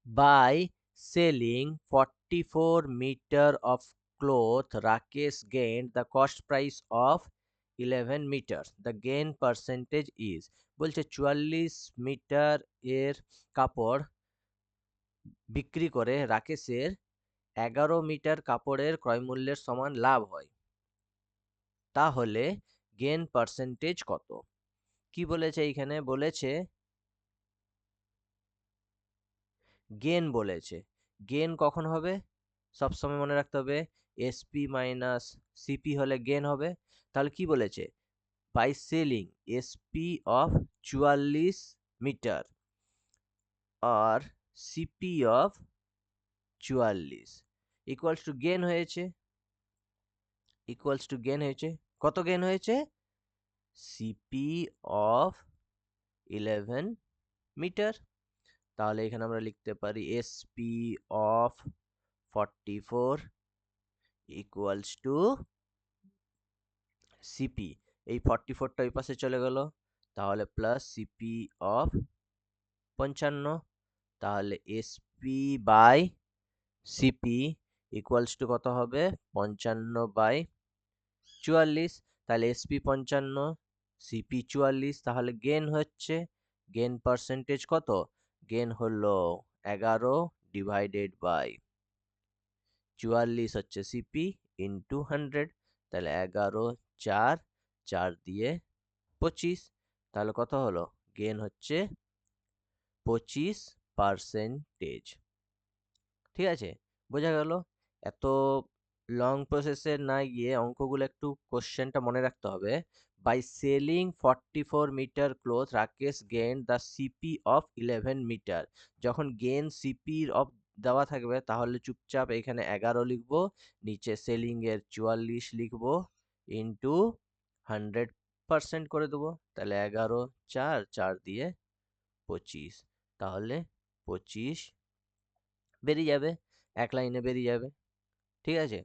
By selling 44 metre of cloth Rakesh gain the cost price of 11 metre, the gain percentage is. বলছে 44 metre এর কাপড় বিক্রি করে রাকেশের 11 metre কাপড়ের ক্রয়মূল্যের সমান লাভ হয়, তাহলে গেইন পার্সেন্টেজ কত? কি বলেছে এইখানে? বলেছে গেইন বলেছে। গেইন কখন হবে? সবসময় মনে রাখতে হবে এসপি মাইনাস সিপি হলে গেইন হবে। তাহলে কি বলেছে? By selling SP of 44 metre আর CP of 44 equals to gain হয়েছে। কত গেইন হয়েছে? CP of 11 metre. তাহলে এখানে আমরা লিখতে পারি SP of 44 equals to CP. এই 44টা ওই পাশে চলে গেল, তাহলে প্লাস সিপি অফ 55। তাহলে SP by CP equals to কত হবে? 55/44। তাহলে এসপি 55, সিপি 44, তাহলে গেইন হচ্ছে, গেইন পার্সেন্টেজ কত? গেইন হলো 11/44 হচ্ছে সিপি ইন্টু 100। তাহলে 11 4 4 দিয়ে 25। তাহলে কত হলো? গেইন হচ্ছে 25%। ঠিক আছে, বোঝা গেল? এত লং প্রসেসে না গিয়ে অঙ্কগুলো একটু কোশ্চেনটা মনে রাখতে হবে। By selling 44 metre cloth Rakesh gain the CP of 11 metre. যখন গেইন সিপি অফ দেওয়া থাকবে তাহলে চুপচাপ এখানে 11 লিখবো, নিচে সেলিং এর 44 লিখবো, ইন্টু 100% করে দেবো। তাহলে 11 4 4 দিয়ে 25। তাহলে 25 বেরিয়ে যাবে, এক লাইনে বেরিয়ে যাবে। ঠিক আছে?